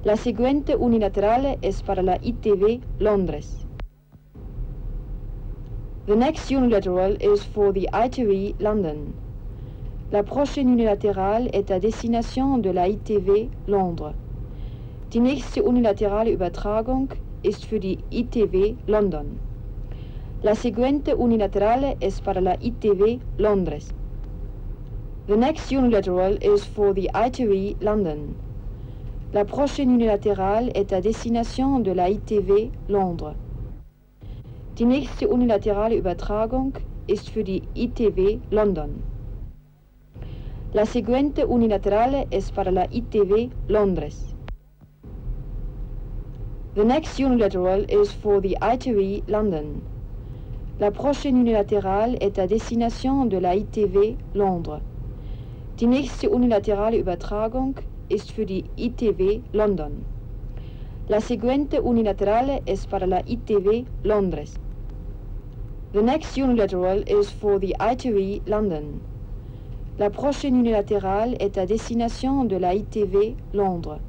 La seguente unilaterale es para la ITV Londres. The next unilateral is for the ITV London. La prochaine unilatérale est à destination de la ITV Londres. Die nächste unilaterale Übertragung ist für die ITV London. La siguiente unilaterale es para la ITV Londres. The next unilateral is for the ITV London. La prochaine unilatérale est à destination de la ITV Londres. Die nächste unilaterale Übertragung ist für die ITV London. La siguiente unilaterale es para la ITV Londres. The next unilateral is for the ITV London. La prochaine unilatérale est à destination de la ITV Londres. Die nächste unilaterale Übertragung ist für die ITV London. La siguiente unilaterale es para la ITV Londres. The next unilateral is for the ITV London. La prochaine unilatérale est à destination de la ITV Londres.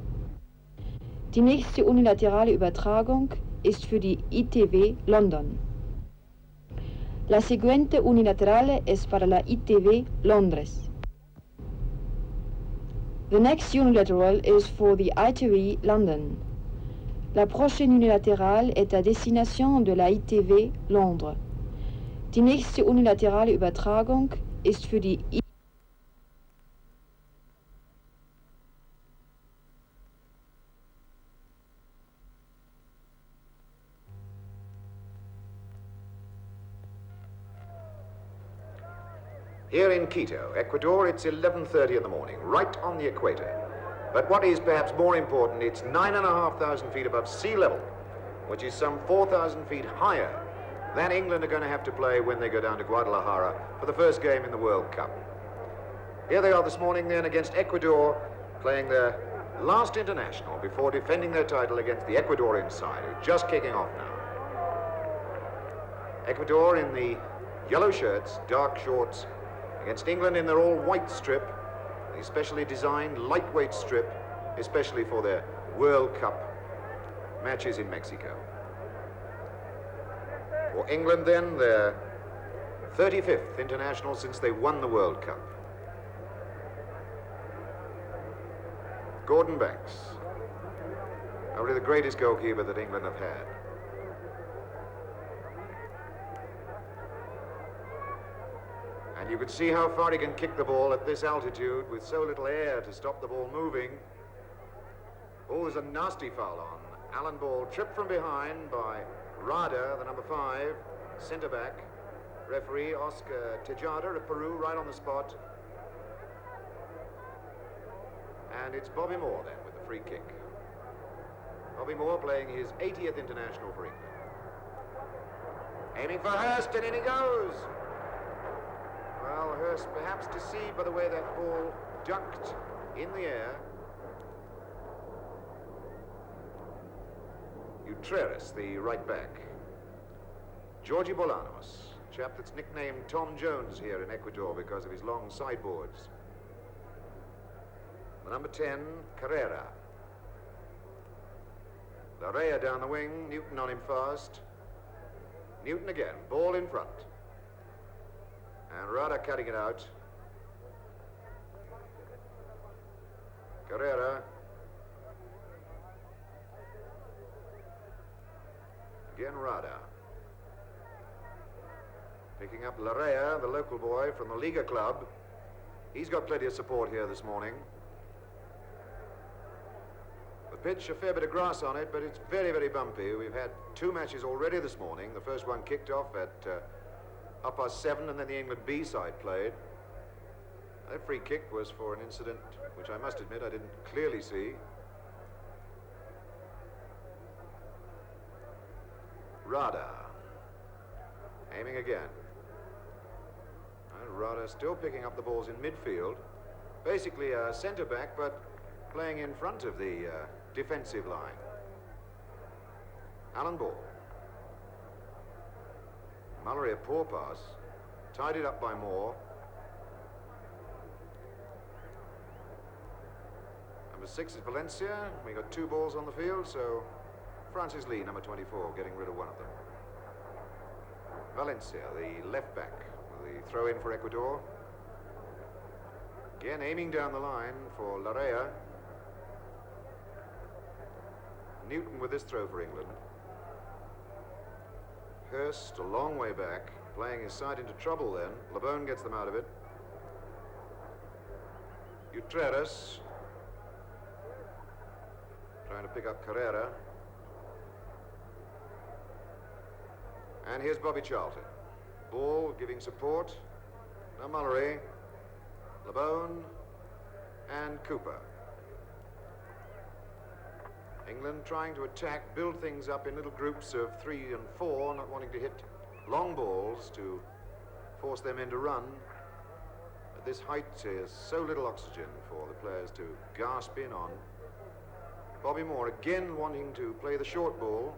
Die nächste unilaterale Übertragung ist für die ITV London. La siguiente unilaterale es para la ITV Londres. The next unilateral is for the ITV London. La prochaine unilatérale est à destination de la ITV Londres. Die nächste unilaterale Übertragung ist für die ITV. Here in Quito, Ecuador, it's 11:30 in the morning, right on the equator. But what is perhaps more important, it's 9,500 feet above sea level, which is some 4,000 feet higher than England are going to have to play when they go down to Guadalajara for the first game in the World Cup. Here they are this morning then against Ecuador, playing their last international before defending their title against the Ecuadorian side, who's just kicking off now. Ecuador in the yellow shirts, dark shorts, against England in their all-white strip, the specially designed lightweight strip, especially for their World Cup matches in Mexico. For England then, their 35th international since they won the World Cup. Gordon Banks, probably the greatest goalkeeper that England have had. And you can see how far he can kick the ball at this altitude with so little air to stop the ball moving. Oh, there's a nasty foul on Alan Ball, tripped from behind by Rada, the number 5, centre-back. Referee Oscar Tejada of Peru right on the spot. And it's Bobby Moore then with the free kick. Bobby Moore playing his 80th international for England. Aiming for Hurst, and in he goes. Well, Hurst perhaps deceived by the way that ball ducked in the air. Utreras, the right back. Georgie Bolanos, chap that's nicknamed Tom Jones here in Ecuador because of his long sideboards. The number 10, Carrera. Larrea down the wing, Newton on him fast. Newton again, ball in front. And Rada cutting it out. Carrera. Again Rada. Picking up Larrea, the local boy from the Liga club. He's got plenty of support here this morning. The pitch, a fair bit of grass on it, but it's very, very bumpy. We've had 2 matches already this morning. The first one kicked off at 7:30, and then the England B side played. That free kick was for an incident which I must admit I didn't clearly see. Rada, aiming again. And Rada still picking up the balls in midfield. Basically a centre-back, but playing in front of the defensive line. Alan Ball. Mullery, a poor pass, tidied up by Moore. Number 6 is Valencia. We got 2 balls on the field, so Francis Lee, number 24, getting rid of one of them. Valencia, the left back, with the throw in for Ecuador. Again, aiming down the line for Larrea. Newton with this throw for England. Hurst a long way back, playing his side into trouble then. Lebone gets them out of it. Utreras trying to pick up Carrera. And here's Bobby Charlton. Ball giving support. Now Mullery, Lebone, and Cooper. England trying to attack, build things up in little groups of 3 and 4, not wanting to hit long balls to force them into run. At this height, there's so little oxygen for the players to gasp in on. Bobby Moore again wanting to play the short ball,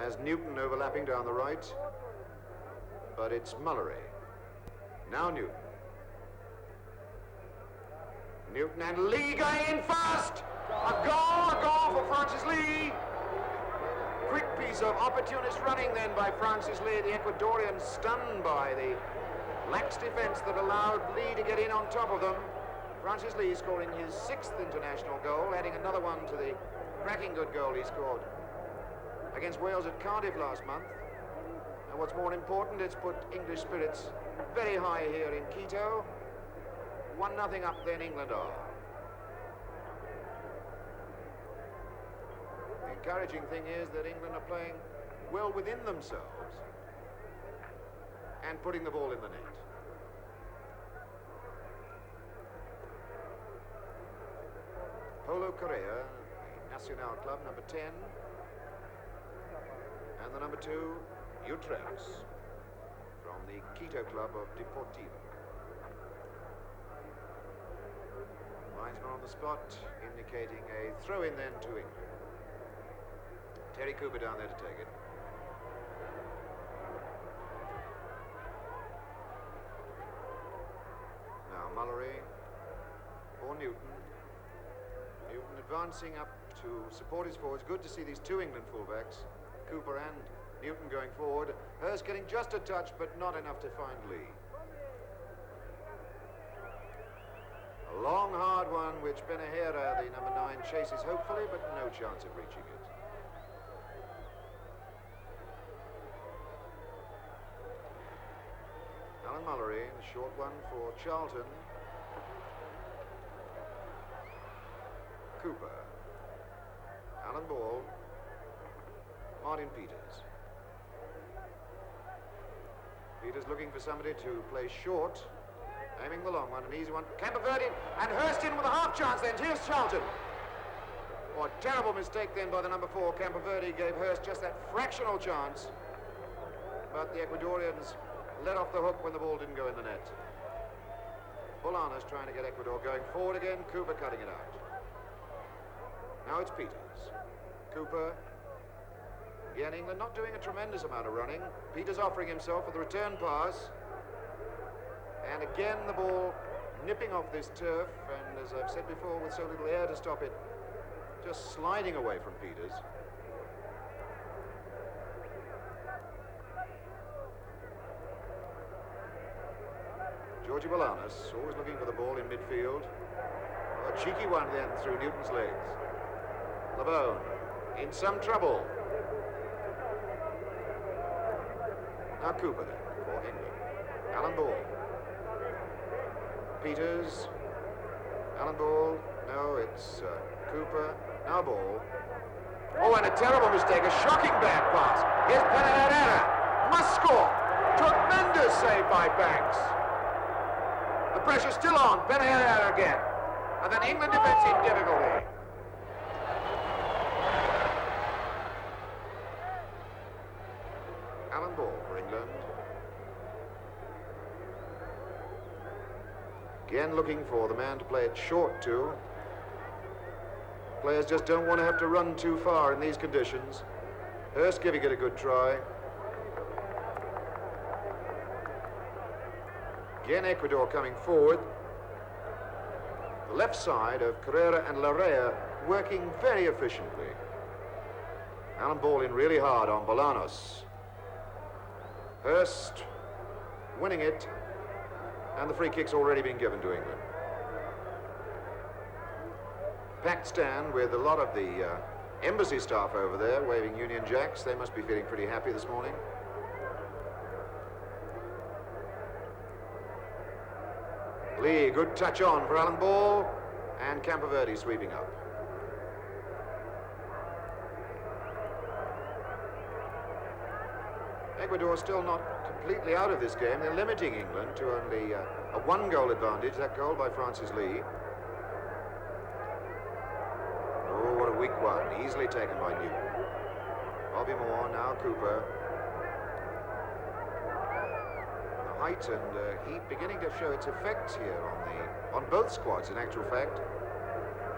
as Newton overlapping down the right, but it's Mullery. Now Newton. Newton and Lee going in fast! A goal for Francis Lee. Quick piece of opportunist running then by Francis Lee. The Ecuadorians stunned by the lax defense that allowed Lee to get in on top of them. Francis Lee scoring his 6th international goal, adding another one to the cracking good goal he scored against Wales at Cardiff last month. And what's more important, it's put English spirits very high here in Quito. 1-0 up then England are. The encouraging thing is that England are playing well within themselves and putting the ball in the net. Paulo Correa, the Nacional club, number 10. And the number 2, Utreras, from the Quito club of Deportivo. Linesman on the spot, indicating a throw-in then to England. Terry Cooper down there to take it. Now Mullery or Newton. Newton advancing up to support his forwards. Good to see these 2 England fullbacks, Cooper and Newton, going forward. Hurst getting just a touch, but not enough to find Lee. A long, hard one, which Benahera, the number 9, chases hopefully, but no chance of reaching it. Alan Mullery, the short one for Charlton. Cooper. Alan Ball. Martin Peters. Peters looking for somebody to play short. Aiming the long one, an easy one. Campoverde, and Hurst in with a half chance then. Here's Charlton. Oh, a terrible mistake then by the number 4. Campoverde gave Hurst just that fractional chance. But the Ecuadorians let off the hook when the ball didn't go in the net. Bolanos trying to get Ecuador going forward again. Cooper cutting it out. Now it's Peters. Cooper. Again, England not doing a tremendous amount of running. Peters offering himself for the return pass. And again, the ball nipping off this turf, and as I've said before, with so little air to stop it, just sliding away from Peters. Georgie Bolanos, always looking for the ball in midfield. Oh, a cheeky one then through Newton's legs. Lebone in some trouble. Now Cooper then for England. Alan Ball. Peters. Alan Ball. No, it's Cooper. Now Ball. Oh, and a terrible mistake. A shocking bad pass. Here's Penna. Must score. Tremendous save by Banks. The pressure's still on. Penna again. And then England defense in difficulty. Alan Ball for England. Again looking for the man to play it short to. Players just don't want to have to run too far in these conditions. Hurst giving it a good try. Again Ecuador coming forward. The The left side of Carrera and Larrea working very efficiently. Alan Ball in really hard on Bolanos. Hurst winning it, and the free kick's already been given to England. Packed stand with a lot of the embassy staff over there waving Union Jacks. They must be feeling pretty happy this morning. Lee, good touch on for Alan Ball, and Campoverde sweeping up. Ecuador still not completely out of this game. They're limiting England to only a one-goal advantage, that goal by Francis Lee. Oh, what a weak one, easily taken by Newton. Bobby Moore, now Cooper. The height and heat beginning to show its effects here on both squads, in actual fact.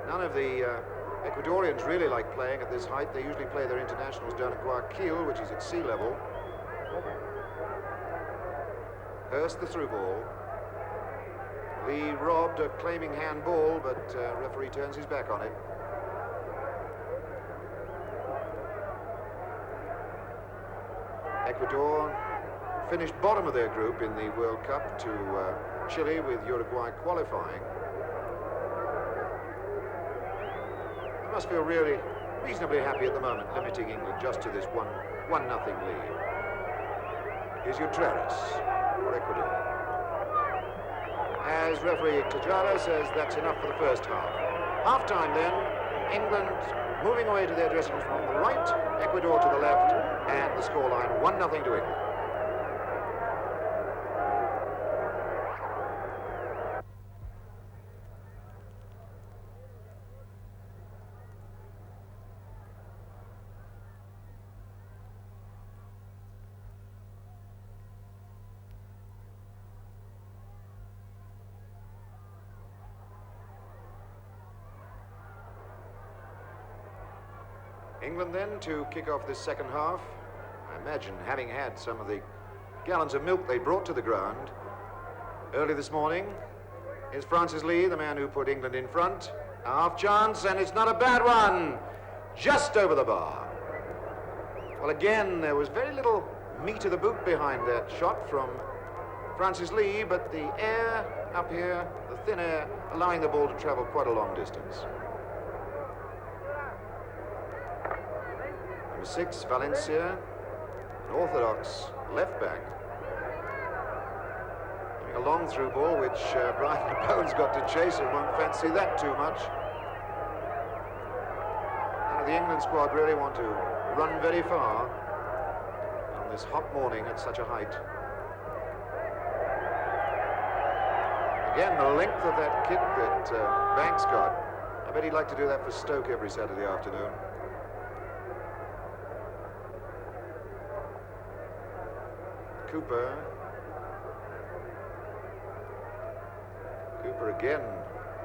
None of the Ecuadorians really like playing at this height. They usually play their internationals down at Guayaquil, which is at sea level. Hurst the through ball. Lee robbed a claiming handball, but referee turns his back on it. Ecuador finished bottom of their group in the World Cup to Chile, with Uruguay qualifying. They must feel really reasonably happy at the moment, limiting England just to this 1-0 lead. Here's Utreras for Ecuador. As referee Tajara says, that's enough for the first half. Half-time then, England moving away to their dressing room from the right, Ecuador to the left, and the scoreline 1-0 to England. England then to kick off this second half. I imagine having had some of the gallons of milk they brought to the ground early this morning. Here's Francis Lee, the man who put England in front. A half chance, and it's not a bad one. Just over the bar. Well, again, there was very little meat of the boot behind that shot from Francis Lee, but the air up here, the thin air, allowing the ball to travel quite a long distance. Number 6, Valencia, an orthodox left back. Having a long through ball, which Brian Capone's got to chase, and won't fancy that too much. Now the England squad really want to run very far on this hot morning at such a height. Again, the length of that kit that Banks got. I bet he'd like to do that for Stoke every Saturday afternoon. Cooper again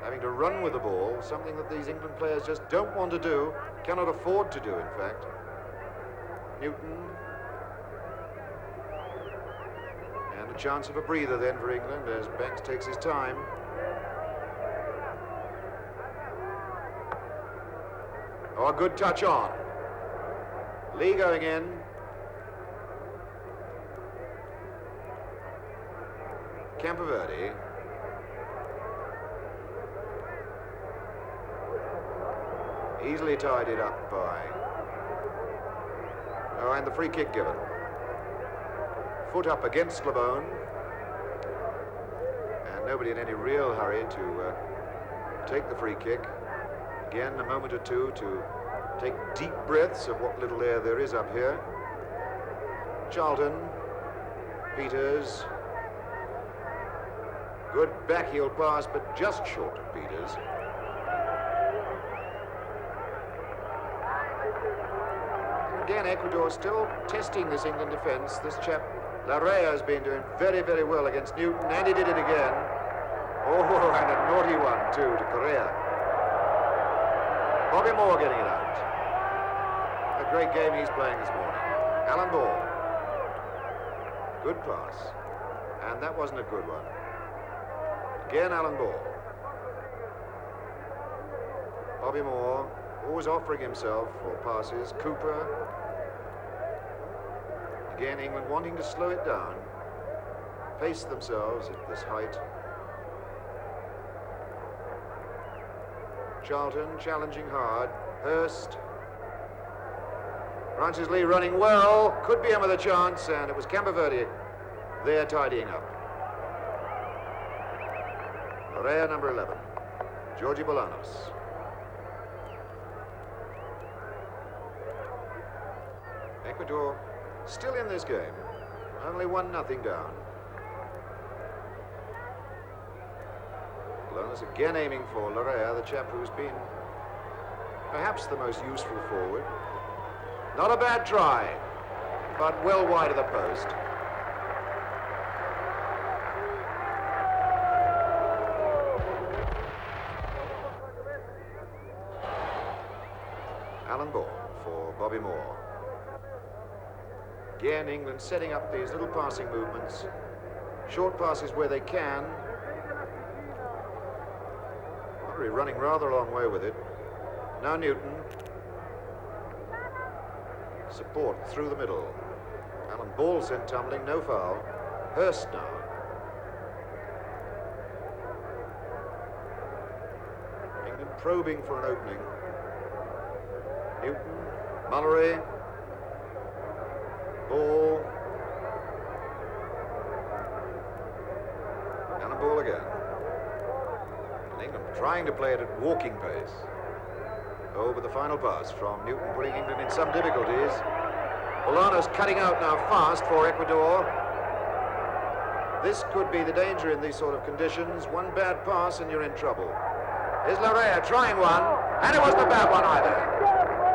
having to run with the ball, something that these England players just don't want to do, cannot afford to do, in fact. Newton. And a chance of a breather then for England as Banks takes his time. Oh, a good touch on. Lee going in. Campoverde. Easily tied it up by... Oh, and the free kick given. Foot up against Slabone. And nobody in any real hurry to take the free kick. Again, a moment or two to take deep breaths of what little air there is up here. Charlton. Peters. Good backheel pass, but just short of Peters. Again, Ecuador still testing this England defence. This chap, Larrea, has been doing very, very well against Newton, and he did it again. Oh, and a naughty one, too, to Correa. Bobby Moore getting it out. A great game he's playing this morning. Alan Ball. Good pass. And that wasn't a good one. Again, Alan Ball. Bobby Moore, always offering himself for passes. Cooper. Again, England wanting to slow it down, pace themselves at this height. Charlton challenging hard. Hurst. Francis Lee running well, could be in with a chance, and it was Campo Verde there tidying up. Larrea, number 11, Georgi Bolanos. Ecuador still in this game, only 1-0 down. Bolanos again aiming for Larrea, the chap who's been perhaps the most useful forward. Not a bad try, but well wide of the post. Alan Ball for Bobby Moore. Again, England setting up these little passing movements. Short passes where they can. Murray running rather a long way with it. Now Newton. Support through the middle. Alan Ball sent tumbling, no foul. Hurst now. England probing for an opening. Newton, Mullery, Ball. Alan Ball again. And England trying to play it at walking pace. Over the final pass from Newton, putting England in some difficulties. Bolanos cutting out now fast for Ecuador. This could be the danger in these sort of conditions. One bad pass and you're in trouble. Here's Larrea trying one, and it wasn't a bad one either.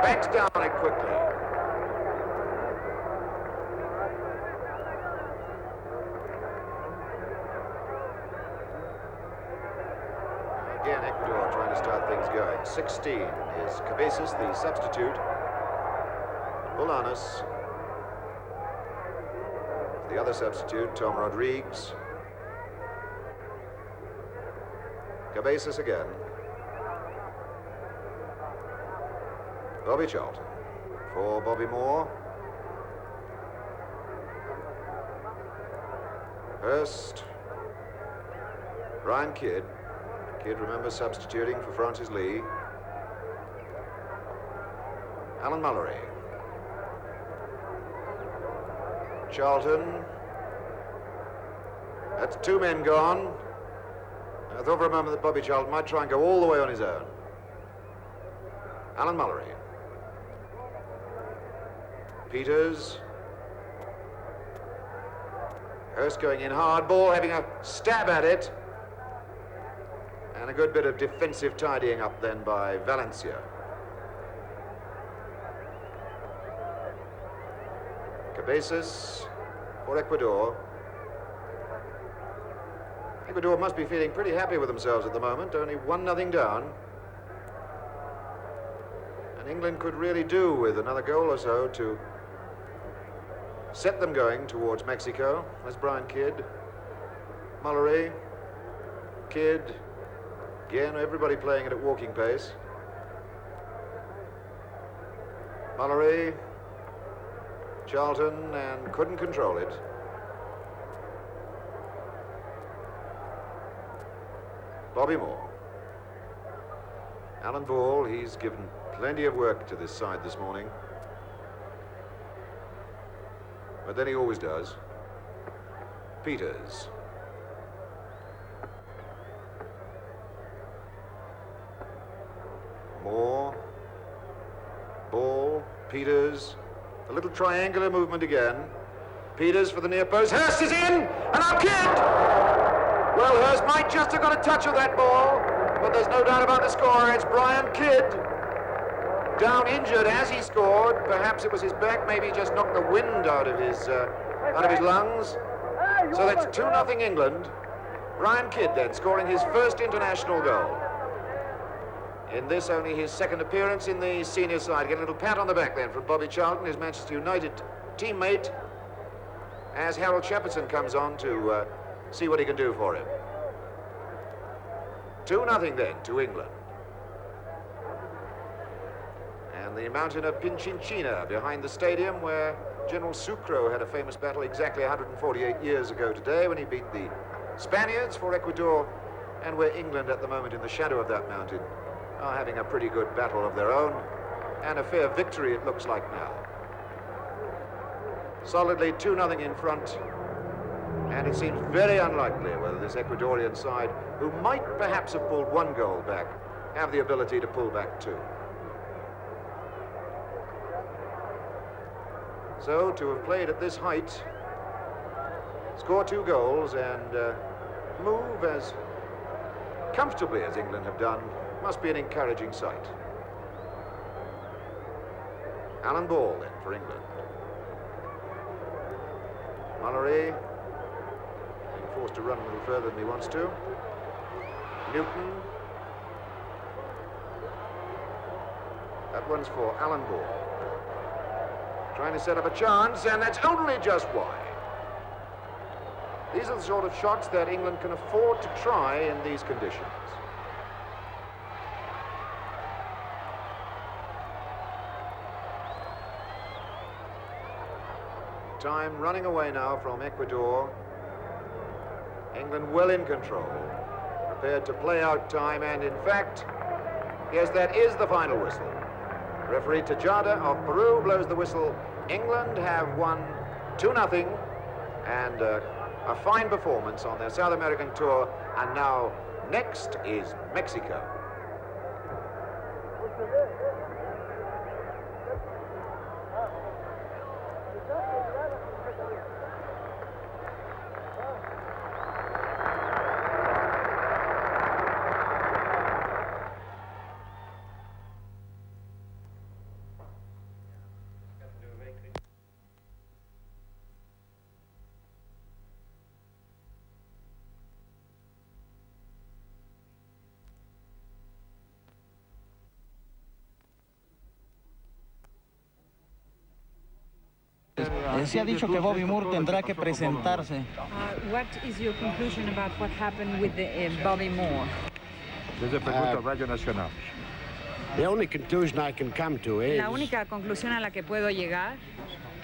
Banks down it quickly. Again, Ecuador trying to start things going. 16 is Cabezas, the substitute. Bolanos. The other substitute, Tom Rodriguez. Cabezas again. Bobby Charlton for Bobby Moore. Hurst. Brian Kidd. Kidd, remember, substituting for Francis Lee. Alan Mullery. Charlton. That's 2 men gone. I thought for a moment that Bobby Charlton might try and go all the way on his own. Alan Mullery. Peters. Hurst going in hard, Ball having a stab at it. And a good bit of defensive tidying up then by Valencia. Cabezas for Ecuador. Ecuador must be feeling pretty happy with themselves at the moment, only 1-0 down. And England could really do with another goal or so to set them going towards Mexico. There's Brian Kidd, Mullery, Kidd. Again, everybody playing it at walking pace. Mullery, Charlton, and couldn't control it. Bobby Moore. Alan Ball, he's given plenty of work to this side this morning. But then he always does. Peters. Moore. Ball. Peters. A little triangular movement again. Peters for the near post. Hurst is in! And now Kidd! Well, Hurst might just have got a touch of that ball, but there's no doubt about the score. It's Brian Kidd. Down injured as he scored. Perhaps it was his back. Maybe he just knocked the wind out of his lungs. So that's 2-0 England. Brian Kidd then scoring his first international goal. In this, only his second appearance in the senior side. Get a little pat on the back then from Bobby Charlton, his Manchester United teammate, as Harold Shepperson comes on to see what he can do for him. 2-0 then to England. the mountain of Pinchinchina behind the stadium where General Sucro had a famous battle exactly 148 years ago today when he beat the Spaniards for Ecuador, and where England at the moment in the shadow of that mountain are having a pretty good battle of their own, and a fair victory it looks like now. Solidly 2-0 in front, and it seems very unlikely whether this Ecuadorian side, who might perhaps have pulled 1 goal back, have the ability to pull back 2. So to have played at this height, score 2 goals and move as comfortably as England have done must be an encouraging sight. Alan Ball then for England. Mullery being forced to run a little further than he wants to. Newton. That one's for Alan Ball. Trying to set up a chance, and that's only just wide. These are the sort of shots that England can afford to try in these conditions. Time running away now from Ecuador. England well in control, prepared to play out time, and in fact, yes, that is the final whistle. Referee Tejada of Peru blows the whistle. England have won 2-0, and a fine performance on their South American tour, and now next is Mexico. Se ha dicho que Bobby Moore tendrá que presentarse. What is your conclusion about what happened with Bobby Moore? Desde pregunta Radio Nacional. The only conclusion I can come to is La única conclusión a la que puedo llegar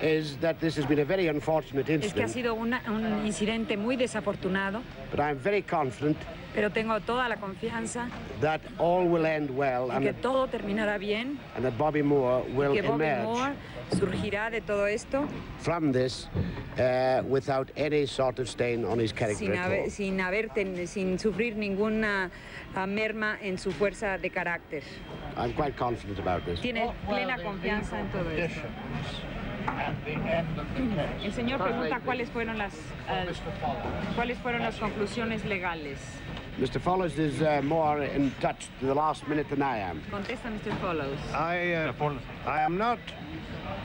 is that this has been a very unfortunate es que ha incident, sido un incidente muy desafortunado, but I'm very confident pero tengo toda la confianza that all will end well en que todo terminará bien, and that Bobby Moore will que Bobby emerge Moore surgirá de todo esto from this without any sort of stain on his character sin, at all. sin sufrir ninguna merma en su fuerza de carácter. I'm quite confident about this. Tiene plena confianza en todo esto. El señor pregunta cuáles fueron las conclusiones legales. Mr. Follows is more in touch to the last minute than I am. Contesta Mr. Follows. I am not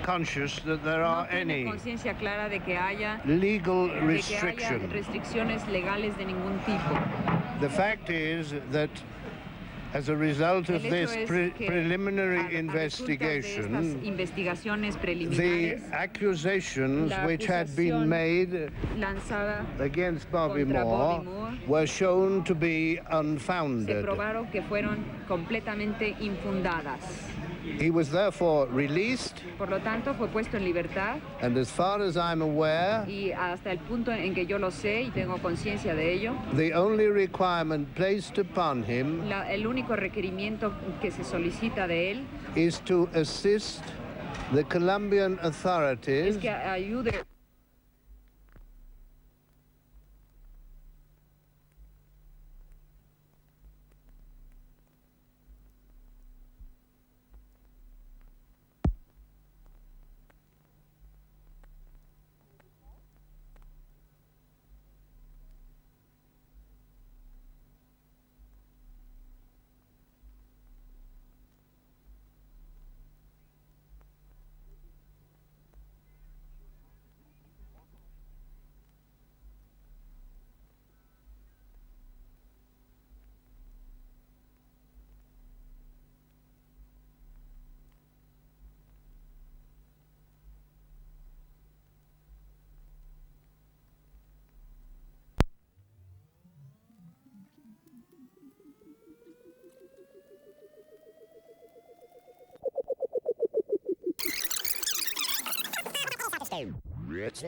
conscious that there No are tiene any conciencia clara de que haya legal restricciones legales de ningún tipo. The fact is that as a result of El this hecho es que preliminary a resultas de investigation, estas investigaciones the preliminares accusations La which had been acusación made lanzada against Bobby contra Moore Bobby Moore were shown to be se unfounded. probaron que fueron completamente infundadas. He was therefore released, Por lo tanto, fue puesto en libertad and as far as I'm aware, y hasta el punto en que yo lo sé y tengo conciencia de ello, the only requirement placed upon him el único requerimiento que se solicita de él is to assist the Colombian es authorities que ayude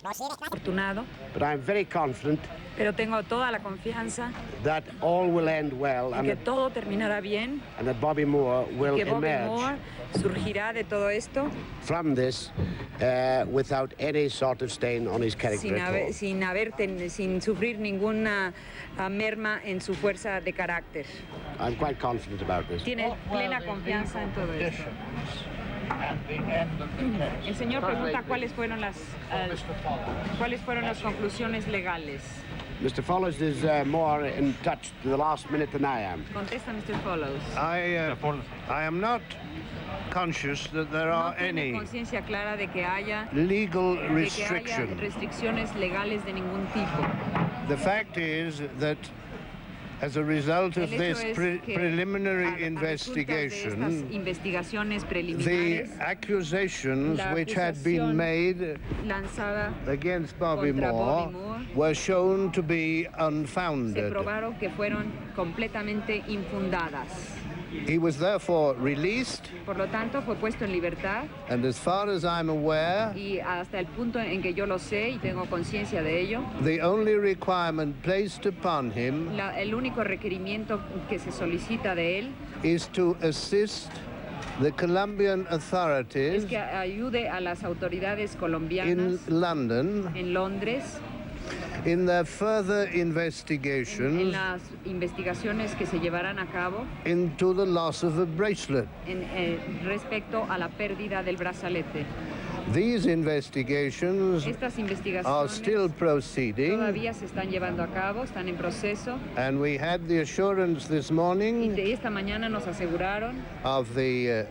Afortunado, but I'm very confident pero tengo toda la confianza that all will end well en que todo terminará bien, and that Bobby Moore will que Bobby emerge Moore surgirá de todo esto from this without any sort of stain on his character at all. sin sufrir ninguna merma en su fuerza de carácter. I'm quite confident about this. Tiene plena confianza en todo esto. El señor pregunta cuáles fueron las conclusiones legales. Mr. Follows is more in touch to the last minute than I am. Contesta Mr. Follows. I am not conscious that there are No tiene any conciencia clara de que haya legal de que haya restrictions. restricciones legales de ningún tipo. The fact is that as a result of El this hecho es que preliminary a resultas de investigation, estas investigaciones the preliminares, accusations la which had been acusación made lanzada against Bobby contra Moore Bobby Moore were shown to be se unfounded. probaron que fueron completamente infundadas. He was therefore released, Por lo tanto, fue puesto en libertad and as far as I'm aware, y hasta el punto en que yo lo sé y tengo conciencia de ello, the only requirement placed upon him el único requerimiento que se solicita de él is to assist the Colombian es authorities que ayude a las autoridades in colombianas London en Londres in their further en investigations las investigaciones que se llevarán a cabo into the loss of a bracelet. respecto a la pérdida del brazalete. These investigations Estas are still investigaciones proceeding, todavía se están llevando a cabo, están en proceso and we had the assurance this y morning de esta mañana nos aseguraron of the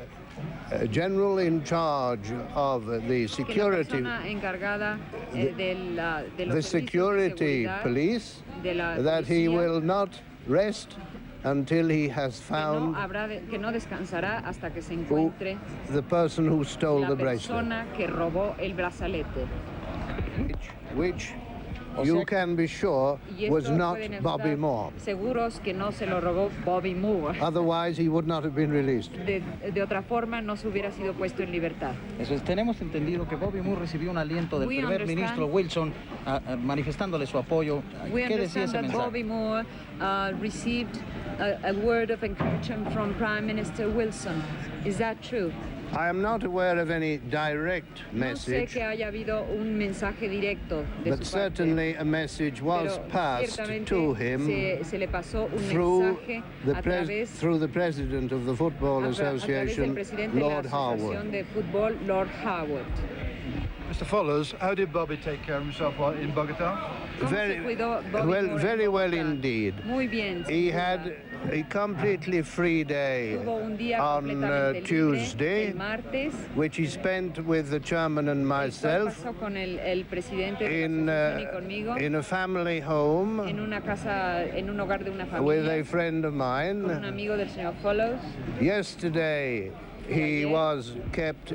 general in charge of the que la security, persona encargada de los the servicios de security seguridad police, de la that he policía, will not rest until he has found que no descansará hasta que se encuentre the person who stole la the bracelet, persona que robó el brazalete. which O you sea- can be sure Y was esto not pueden estar Bobby Moore. seguros que no se lo robó Bobby Moore. Otherwise, he would not have been released. De otra forma, no se hubiera sido puesto en libertad. Eso es, tenemos entendido que Bobby Moore recibió un aliento del We primer understand- ministro Wilson manifestándole su apoyo. We ¿Qué decía understand ese that mensaje? Bobby Moore received a word of encouragement from Prime Minister Wilson. Is that true? I am not aware of any direct No sé message, que haya habido un mensaje directo de but su parte, certainly a message was pero passed ciertamente to him se le pasó un through mensaje a través through the president of the Football a través del Association, presidente de la Lord Harwood. Asociación de Fútbol, Lord Howard. Mr. Follows, how did Bobby take care of himself while in Bogota? ¿Cómo Very se cuidó Bobby well, Moore en very well Bogotá? indeed. Muy bien. sin He duda. had a completely free day Tuvo un día on completamente libre, Tuesday, el martes, which he spent with the chairman and el cual myself pasó con el presidente de in, la asociación y conmigo in a family home en una casa, en un hogar de una with familia, a friend of con un mine. amigo del señor Follows. Yesterday, he Ayer. was kept